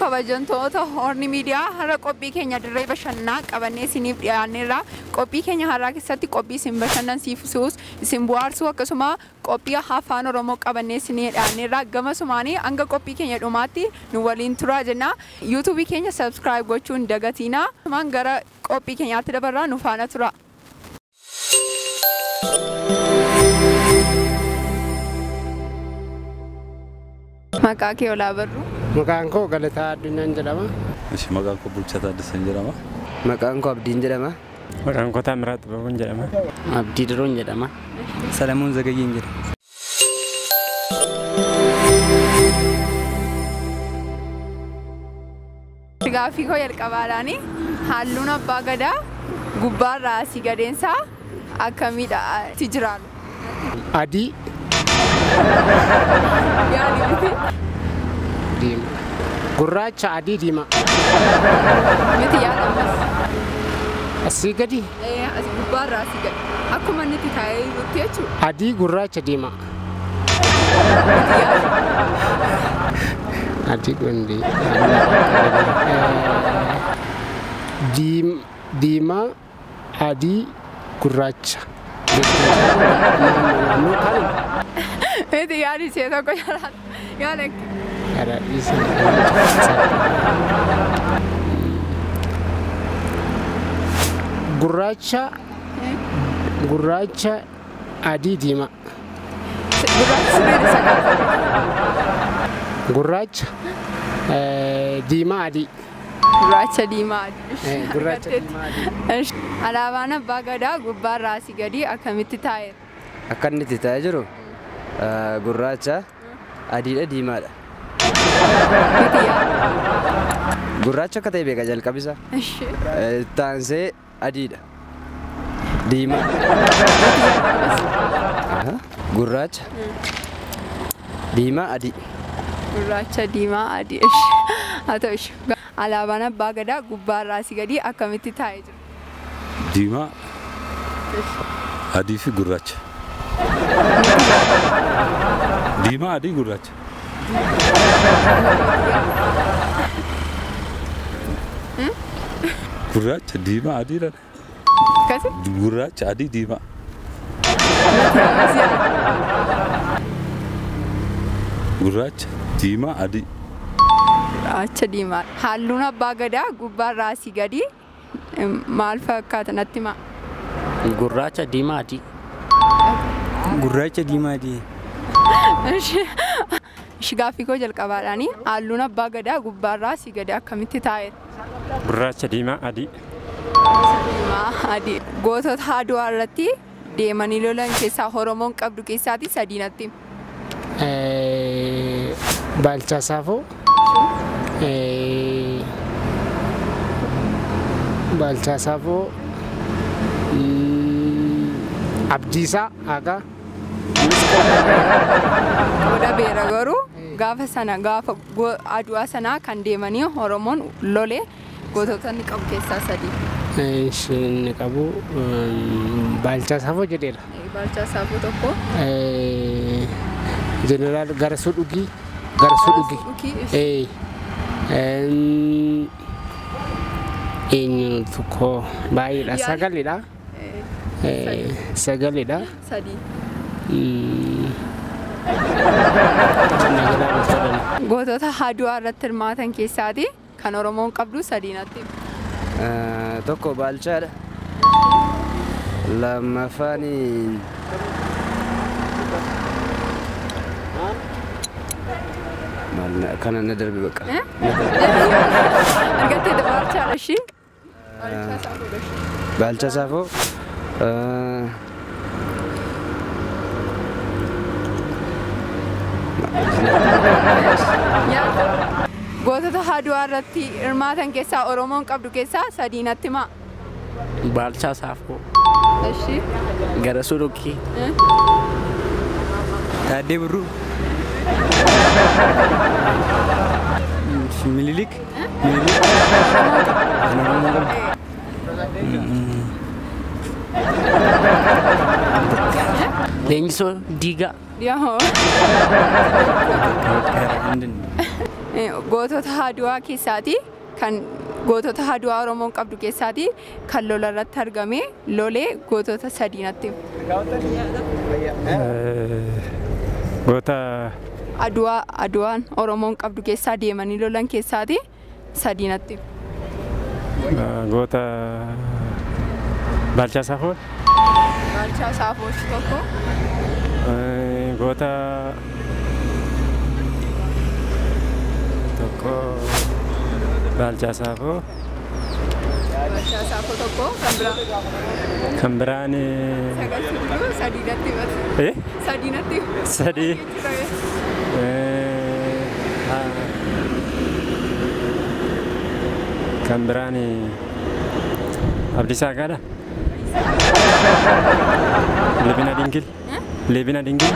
kabajamtoota Horni Miidiyaa har'a qophii keenya dirree bashannanaa qabannee isiniif dhiyaanneerra. Qophii keenya har'aa keessatti qophii isin bashannansiisuus isin bohaarsuu akkasuma qophii afaan Oromoo qabannee isiniif dhiyaanneerra. Gamasumaanii hanga qophii keenya dhumaatti nu waliin turaa jenna. YouTube keenya subscribe gochuun dagatiina. Maan gara qophii keenyaatti dabarraa nu faana tura. Maqaa kee olaa barru? Maqaan koo Galataa Addunyaan jedhama. Maqaan koo Bulchataa Addasan jedhama. Maqaan koo Abdiin jedhama. Maqaan koo Taamiraat Babuun jedhama. Abdii Diroon jedhama. Salamuun Zagayyiin jedhama. Gaaffii koo jalqabaadhaani halluun abbaa gadaa gubbaarraa asii gadeensaa akkamiidha itti jiraatu? Adii. Yaadi miti? Diima. Gurraacha adii diima. Miti yaadamas? Asii gadi. Asii gubbaarraa asii gadi. Akkuma inni itti taa'ee jirutti jechuudha. Adii gurraacha diima. Miti yaada? Adii gondi. Diima adii gurraacha. Miti yaadi ishee tokko jalaata. Yaada gurraacha adii diima. Gurraacha diima adii. Gurraacha diimaa adii. Gurraacha diimaa adii. Alaabaan abbaa gadaa gubbaarraa asii gadi akkamitti taa'eera? Akka inni itti taa'ee jiru gurraacha adiidha diimaadha. Gurraacha akka ta'e beeka jalqabisa. Taansee adiidha. Diimaa. Gurraacha diimaa adii. Gurraacha diimaa adii. Haa ta'u ishee. Alaabaan abbaa gadaa gubbaarraa asii gadi akkamitti taa'ee jira? Diimaa, adii fi gurraacha. Diimaa, adii, gurraacha. Gurraacha, diimaa, adii dha. Kasi? Gurraacha, adii, diimaa. Gurraacha, diimaa, adii. Gurraacha diimaa. Halluun abbaa gadaa gubbaarraa asii gadi maal fakkaata natti himaa? Gurraacha diimaa adii. Gurraacha diimaa adii. Gaaffii koo jalqabaadhaani halluun abbaa gadaa gubbaarraa asii gadi akkamitti taa'eera? Gurraacha diimaa adii. Diimaa adii. Gootota Adwaa irratti deemanii lolan keessaa Oromoon qabdu keessaati sadii natti himi. Baalchaa Saafoo. Baalchaa Saafoo. Abdiisaa Aagaa. Qooda beera garuu gaafa Adwaa sanaa kan deemanii Oromoon lolee gootota inni qabu keessaa sadii. Inni qabu Baalchaa Saafoo jedheera. Baalchaa Saafoo tokko. Jeneraal Garasuu Dhugii. Garasuu Dhugii. Eenyu tokko baay'eedha. Sagalidha. Sagalidha. Sadii. Gootota Adwaa irratti hirmaatan keessaati kan Oromoon qabdu sadii natti himi. Tokko Baalchaadha. Lammaffaan kana na darbe baqa. Argattee Baalchaadha ishii? Baalchaa Saafoo. Gootota Adwaa irratti hirmaatan keessaa Oromoon qabdu keessaa sadii natti himaa? Baalchaa Saafoo. Ishii? Garasuu Dhugii. Taaddee Birruu. Minilik. Leenjisoo Diigaa. Yoo. gootota Aduwaa keessaati kan gootota Aduwaa Oromoon qabdu keessaati kan lola irratti argame lolee gootota sadii natti himi. Goota Aduwaan Oromoon qabdu keessaa deemanii lolan keessaati sadii natti himi. goota Baalchaa Saafoo. Baalchaa Saafoo tokko. Goota Baalchaa Saafoo. Baalchaa Saafoo tokko kan biraan sadii natti himatu. Sadii natti himatu. Sadii. Kan biraan Abdiisaa Gaadha. Leebina Dingil. Leebina Dingil.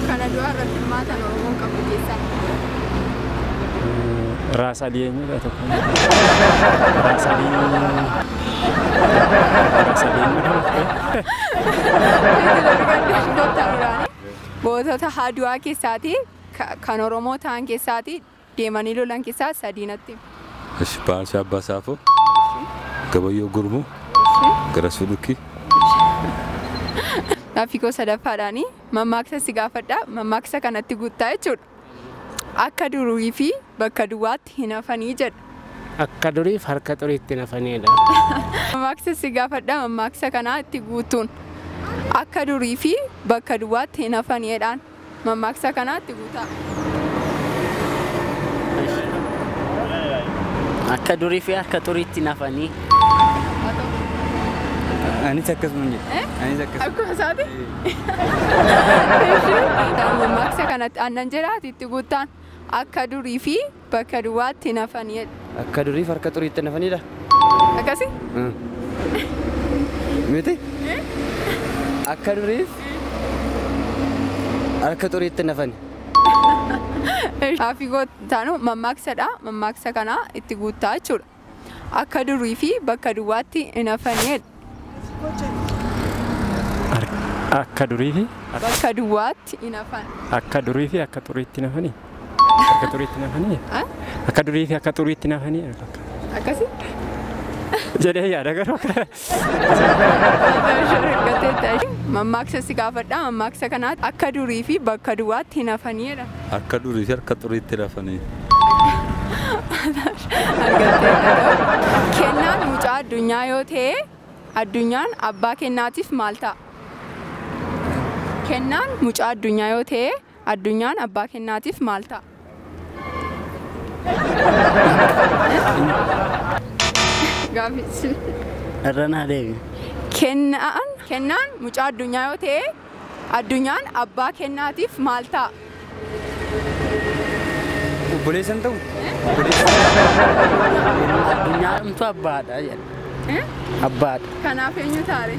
Kan Aduwaa irratti hirmaatan Oromoon qabdu keessaa. Raas Alii eenyudha tokko. Raas Alii eenyudha. Gootota Aduwaa keessaati kan Oromoo ta'an keessaati deemanii lolan keessaa sadii natti himi. Baalchaa Abbaa Saafoo. Gabayyoo Gurmuu. Garasuu Dhukkii. Gaaffii sadaffaadhaanii mammaaksa si gaafadha. Mammaaksa kanatti guuttaa jechuudha. Akka durii fi bakka duwwaatti hin hafanii jedha. Akka duriif harka xuriitti nafanidha. Mammaaksa si gaafadha. Mammaaksa kanaa itti guutuun akka durii fi bakka duwwaatti hin hafaniidhaan mammaaksa kanaa itti guutaa. Akka durii fi harka xuriitti nafanii. Anis akkasuma jedhe. Anis akkasuma. Akkuma isaati? Mammaaksa kanatti aannan jedhaati itti guutaan akka durii fi bakka duwwaatti hin hafanii. Akka duriif harka xuriitti nafanidha. Akkasi? Miti? Akka duriif harka xuriitti nafani. Gaaffii gootaanu mammaaksadha. Mammaaksa kana itti guuttaa jechuudha. Akka durii fi bakka duwwaatti hin hafanii. Akka durii fi bakka duwwaatti hin hafan. akka durii fi akka xuriitti nafanii. Akka xuriitti nafanii. Akka durii fi akka xuriitti nafanii. Akkasi? Jedhee yaada garuu. Mammaaksa si gaafadha. Mammaaksa kanaatti akka durii fi bakka duwwaatti hin hafaniidha. Akka durii fi harka xuriitti nafanii. Kennaan mucaa addunyaa yoo ta'e addunyaan abbaa kennaatiif maal ta'a? Kennaan mucaa addunyaa yoo ta'e addunyaan abbaa kennaatiif maal ta'a? Gaaffii. Irra naa deebi. Kennaan mucaa addunyaa yoo ta'e addunyaan abbaa kennaatiif maal ta'a? Obboleessan ta'u? Addunyaa dhumtu abbaadha jedha. Abbaadha. Kanaaf eenyu taare?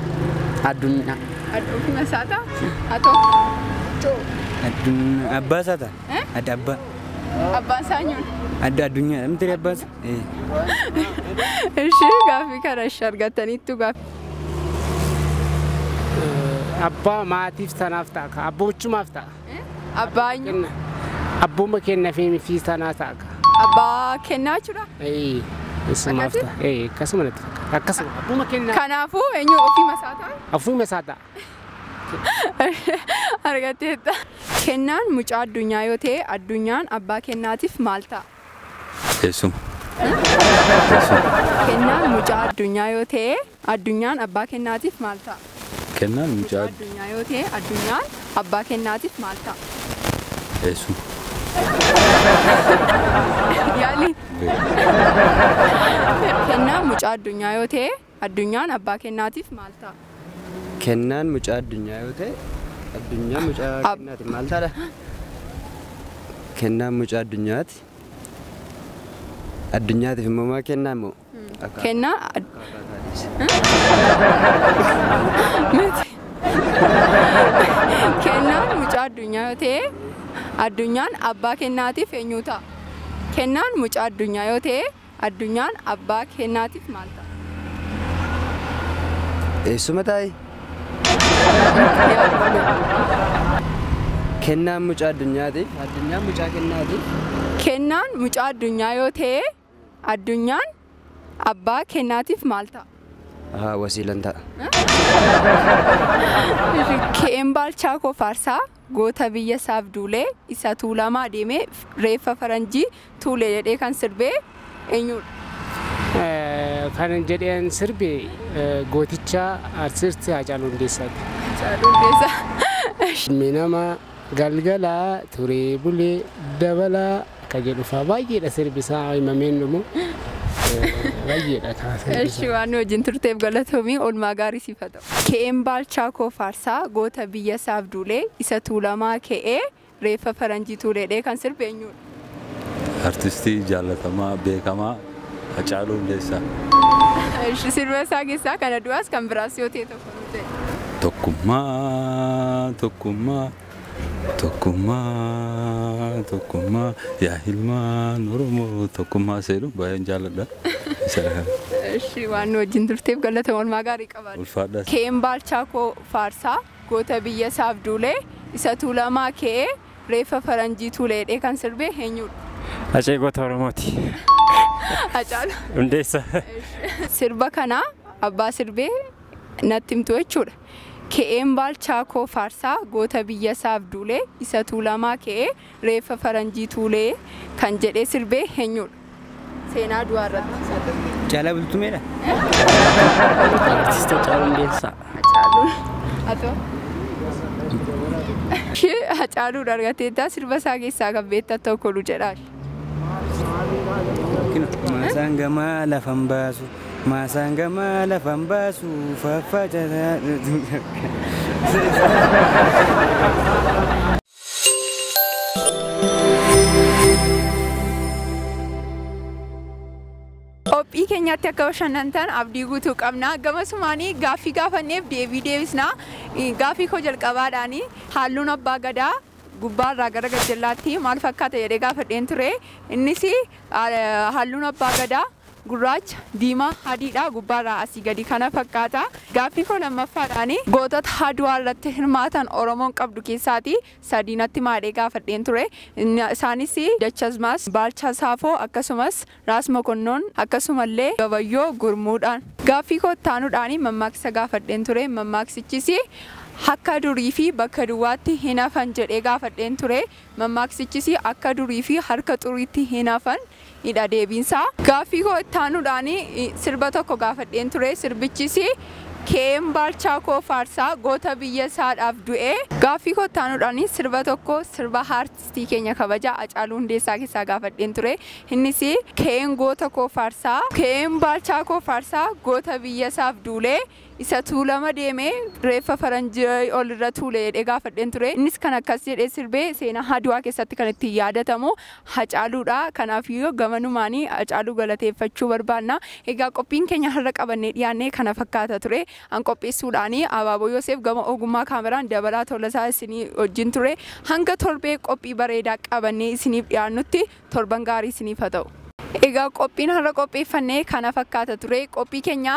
Addunyaa. Ofuma isaa ta'a? Haa ta'u? Abbaa isaa ta'a? Adda abbaa. Abbaan isaa eenyuun? Adda addunyaa. Miti abbaa isaa? Ishee gaaffii kana argataniittu gaaffii. Abbaa maatiif sanaaf ta'a. Abboochumaaf ta'a. Abbaa eenyu? Abbuma kenna fi sanaa ta'a. Abbaa kennaa jechuudha? Isumaaf ta'a. Akkasuma natti fakkaata. Akkasuma abbuma kennaa. Kanaafuu eenyu ofiima isaa ta'a? Ofiima isaa ta'a. Argateetta. Kennaan mucaa addunyaa yoo ta'e addunyaan abbaa kennaatiif maal ta'a? Teessuma. Kennaan mucaa addunyaa yoo ta'e addunyaan abbaa kennaatiif maal ta'a? Kennaan mucaa addunyaa yoo ta'e addunyaan abbaa kennaatiif maal ta'a? teessuma. Yaali. Kennaan mucaa addunyaa yoo ta'e addunyaan abbaa kennaatiif maal ta'a? Kennaan mucaa addunyaa yoo ta'e addunyaan mucaa kennaatiif maal ta'a? Kennaan mucaa addunyaati. Addunyaatiif immoo maa kennaa immoo? Kennaa Kennaan mucaa addunyaa yoo ta'e addunyaan abbaa kennaatiif eenyu ta'a? Kennaan mucaa addunyaa yoo ta'e addunyaan abbaa kennaatiif maal ta'a? Eessuma taa'e? Kennaan mucaa addunyaati. Addunyaan mucaa kennaati. Kennaan mucaa addunyaa yoo ta'e addunyaan abbaa kennaatiif maal ta'a? Wasiilan ta'a. Ke'een Baalchaa koo Faarsaa goota biyya isaaf duulee isa tuulamaa deemee reeffa faranjii tuulee jedhee kan sirbee eenyudha? Kan jedheen sirbe gooticha artisti Haacaaluu Hundeessaati. Haacaaluu Hundeessaa. Minama galgalaa turee bulee dabalaa kan jedhu fa'aa baay'eedha sirbisaa himameen dhumu. Eshi waan wajjin turteef galatoomii oolmaa gaarii siif haa ta'u. Ke'een Baalchaa koo Faarsaa goota biyya isaaf duulee isa tuulamaa ka'ee reeffa faranjii tuuleedhee kan sirbe eenyudha? Artistii jaallatamaa beekamaa Haacaaluu Hundeessaa. Eshi sirba isaa keessaa kana du'aas kan biraas yoo ta'e tokko nu ta'e. Tokkummaa tokkummaa tokkummaa tokkummaa yaa ilmaan Oromoo tokkummaa seenu baay'een jaalladha. Eshi waan wajjin turteef galatoomii oolmaa gaarii qabaadha. Ulfaadhaas. Ke'een Baalchaa koo Faarsaa goota biyya isaaf duulee isa tuulamaa ka'ee reeffa faranjii tuuleedhee kan sirbe eenyudha? Hacee goota Oromooti. Haacaaluu Hundeessaa. Sirba kana abbaa sirbee natti himtu jechuudha. Ke'een Baalchaa koo Faarsaa goota biyya isaaf duulee isa tuulamaa ka'ee reeffa faranjii tuulee kan jedhee sirbee eenyudha? Seenaa du'aa irratti. Jaalala Bultumeedha. Artist Haacaaluu Hundeessaa. Atoo. Haacaaluu argateettaa sirba isaa keessaa kan beektaa tokko nu jedhaa. Maasaan gamaa lafan baasu. Maasaan gamaa lafan baasu faffacaasaa. Qophii keenyatti akka bashannantan abdii guutuu qabna. Gamasumaanii gaaffii gaafanneef deebii deebisna. Gaaffii koo jalqabaadhaani halluun abbaa gadaa gubbaarraa gara gajjallaatti maal fakkaata jedhee gaafadheen ture. Innis halluun abbaa gadaa gurraacha, diimaa, adiidha gubbaarraa asii gadi kana fakkaata. Gaaffii koo lammaffaadhaani gootota Adwaa irratti hirmaatan Oromoon qabdu keessaati sadiinatti maadhee gaafadheen ture. Isaanis Dachazmaas, Baalchaa Saafoo akkasumas Raas Mokonnoon akkasumallee Gabayyoo Gurmuudhaan. Gaaffii koo ittaanuudhaani mammaaksa gaafadheen ture. Mammaaksichis akka durii fi bakka duwwaatti hin hafan jedhee gaafadheen ture. Mammaaksichis akka durii fi harka xuriitti hin hafan idha deebiinsaa. Gaaffii koo ittaanuudhaani sirba tokko gaafadheen ture. Sirbichis Ke'een Baalchaa koo Faarsaa goota biyya isaadhaaf du'ee. Gaaffii koo ittaanuudhaani sirba tokko sirba artistii keenya kabajaa Haacaaluu Hundeessaa keessaa gaafadheen ture. Innis Ke'een goota koo Faarsaa, Ke'een Baalchaa koo Faarsaa goota biyya isaaf duulee isa tuulama deemee reeffa faranjii ol irra tuulee jedhee gaafadheen ture. Innis kan akkas jedhee sirbee seenaa Adwaa keessatti kan ittiin yaadatamu Haacaaluudha. Kanaafiyyuu gamanumaanii Haacaaluu galateeffachuu barbaanna. Egaa qophiin keenya har'a qabannee dhiyaannee kana fakkaata ture. An qopheessuudhaani Abaaboo Yoosef gama ogummaa kaameraan Dabalaa Tolasaa isinii wajjin ture. Hanga torbee qophii bareedaa qabannee isiniif dhiyaannutti torban gaarii isiniif haa ta'u. Egaa qophiin har'a qopheeffannee kana fakkaata ture. Qophii keenya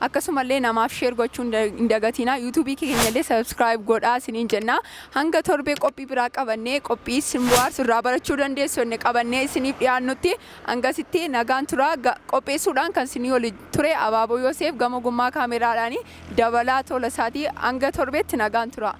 akkasumallee namaaf share gochuun hin dagatina. YouTube keenyallee subscribe godhaa isiniin jenna. Hanga torbee qophii biraa qabannee qophii isin bohaarsu irraa barachuu dandeessu qabannee isiniif dhiyaannutti hangasitti nagaan tura. Qopheessuudhaan kan isinii waliin ture Abaaboo Yoosef gama ogummaa kaameraadhaan Dabalaa Tolasaati. Hanga torbeetti nagaan tura.